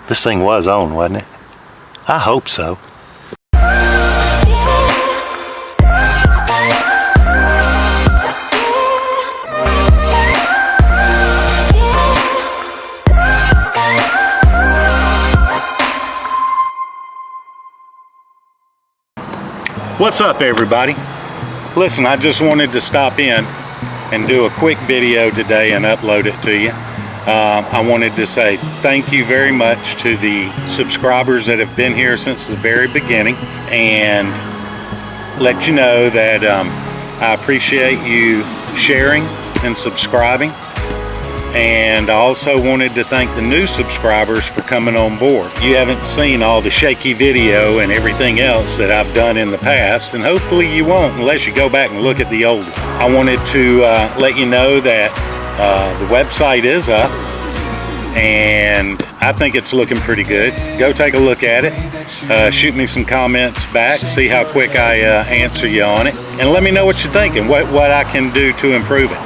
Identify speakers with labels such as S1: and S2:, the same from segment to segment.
S1: This thing was on, wasn't it? I hope so. What's up, everybody? Listen, I just wanted to stop in and do a quick video today and upload it to you. I wanted to say thank you very much to the subscribers that have been here since the very beginning, and let you know that I appreciate you sharing and subscribing. And I also wanted to thank the new subscribers for coming on board. You haven't seen all the shaky video and everything else that I've done in the past, and hopefully you won't unless you go back and look at the old one. I wanted to let you know that the website is up, and I think it's looking pretty good. Go take a look at it. Shoot me some comments back, see how quick I answer you on it, and let me know what you're thinking, what I can do to improve it.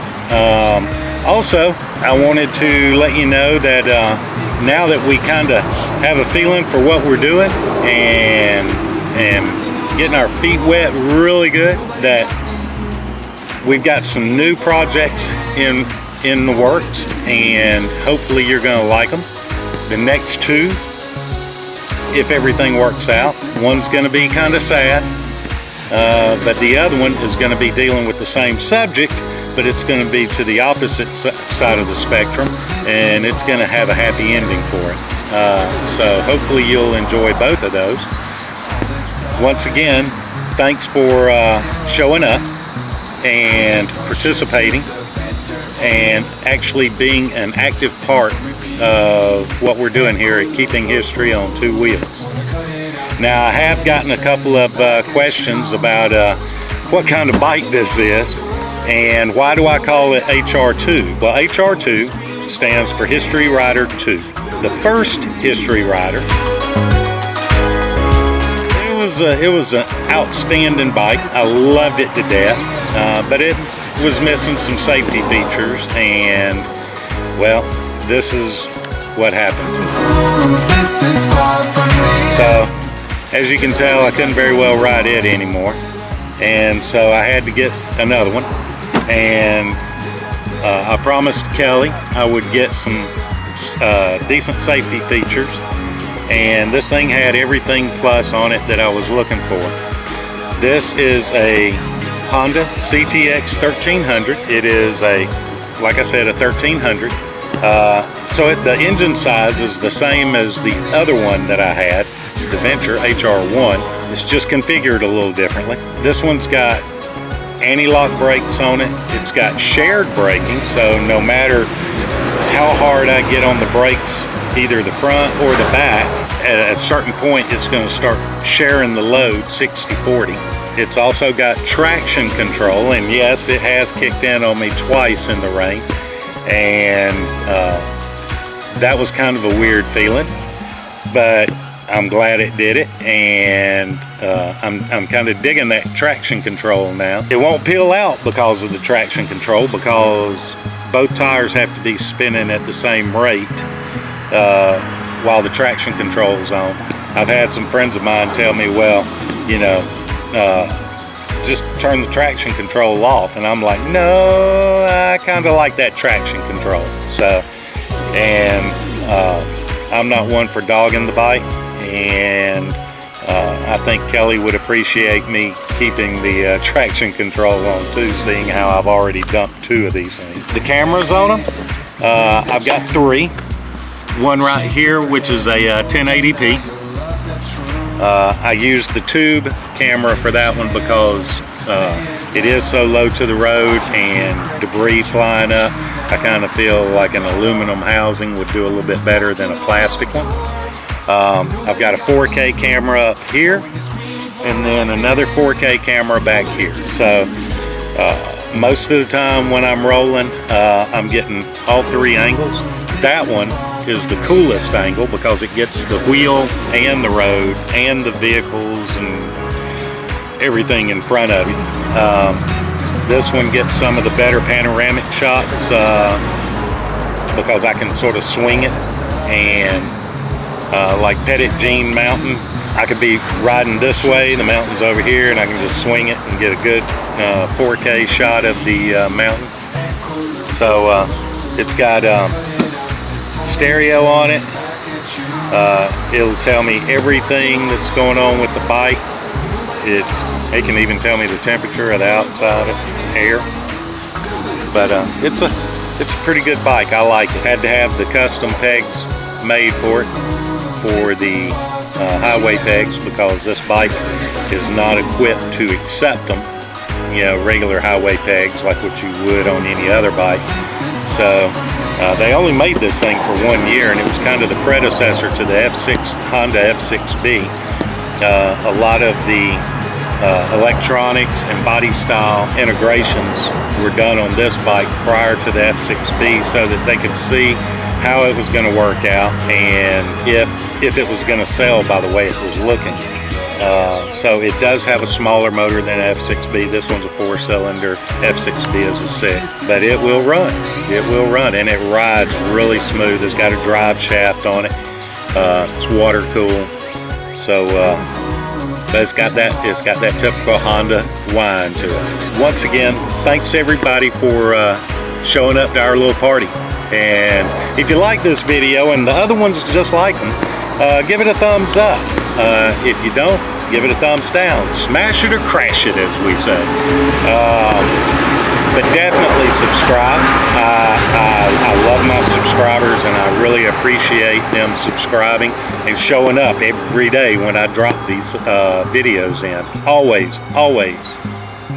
S1: Also, I wanted to let you know that now that we kind of have a feeling for what we're doing and getting our feet wet really good, that we've got some new projects in the works, and hopefully you're going to like them. The next two, if everything works out, one's going to be kind of sad, but the other one is going to be dealing with the same subject, but it's going to be to the opposite side of the spectrum, and it's going to have a happy ending for it. So hopefully you'll enjoy both of those. Once again, thanks for showing up and participating and actually being an active part of what we're doing here at Keeping History on Two Wheels. Now, I have gotten a couple of questions about what kind of bike this is. And why do I call it HR2? Well, HR2 stands for History Rider 2. The first History Rider. It was an outstanding bike. I loved it to death, but it was missing some safety features, and well, this is what happened. So, as you can tell, I couldn't very well ride it anymore, and so I had to get another one. And I promised Kelly I would get some decent safety features, and this thing had everything plus on it that I was looking for. This is a Honda CTX 1300. It is like I said, a 1300. So the engine size is the same as the other one that I had, the Venture HR1. It's just configured a little differently. This one's got anti-lock brakes on it. It's got shared braking, so no matter how hard I get on the brakes, either the front or the back, at a certain point it's going to start sharing the load 60-40. It's also got traction control, and yes, it has kicked in on me twice in the rain, and that was kind of a weird feeling, but I'm glad it did it, and I'm kind of digging that traction control now. It won't peel out because of the traction control, because both tires have to be spinning at the same rate while the traction control is on. I've had some friends of mine tell me, well, you know, just turn the traction control off, and I'm like, no, I kind of like that traction control. So, and I'm not one for dogging the bike, and I think Kelly would appreciate me keeping the traction control on too, seeing how I've already dumped two of these things. The cameras on them, I've got three. One right here, which is a 1080p. I used the tube camera for that one because it is so low to the road and debris flying up. I kind of feel like an aluminum housing would do a little bit better than a plastic one. I've got a 4K camera up here, and then another 4K camera back here. So most of the time when I'm rolling, I'm getting all three angles. That one is the coolest angle because it gets the wheel and the road and the vehicles and everything in front of you. This one gets some of the better panoramic shots because I can sort of swing it and like Petit Jean Mountain. I could be riding this way, the mountain's over here, and I can just swing it and get a good 4K shot of the mountain. So it's got stereo on it. It'll tell me everything that's going on with the bike. It can even tell me the temperature of the outside air. But it's a pretty good bike. I like it. Had to have the custom pegs made for it, for the highway pegs, because this bike is not equipped to accept them, regular highway pegs like what you would on any other bike. So they only made this thing for 1 year, and it was kind of the predecessor to the Honda F6B. A lot of the electronics and body style integrations were done on this bike prior to the F6B, so that they could see how it was going to work out, and if it was going to sell by the way it was looking. So it does have a smaller motor than F6B. This one's a 4-cylinder, F6B is a 6, but it will run. It will run, and it rides really smooth. It's got a drive shaft on it. It's water cooled, so but it's got that typical Honda whine to it. Once again, thanks everybody for showing up to our little party. And if you like this video and the other ones just like them, give it a thumbs up. If you don't, give it a thumbs down. Smash it or crash it, as we say. But definitely subscribe. I love my subscribers, and I really appreciate them subscribing and showing up every day when I drop these videos in. Always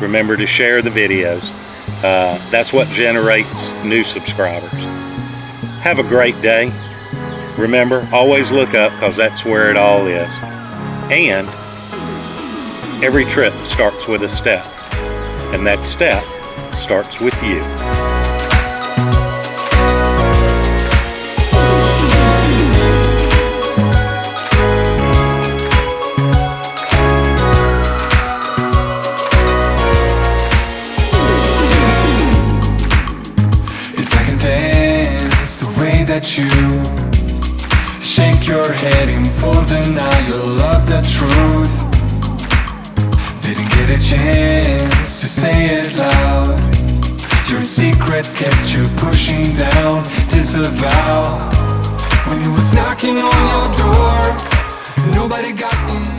S1: remember to share the videos. That's what generates new subscribers. Have a great day. Remember, always look up, because that's where it all is. And every trip starts with a step, and that step starts with you.
S2: It's like a dance, the way that you shake your head in full denial of the truth. Didn't get a chance to say it loud. Your secrets kept you pushing down, disavow. When he was knocking on your door, nobody got in.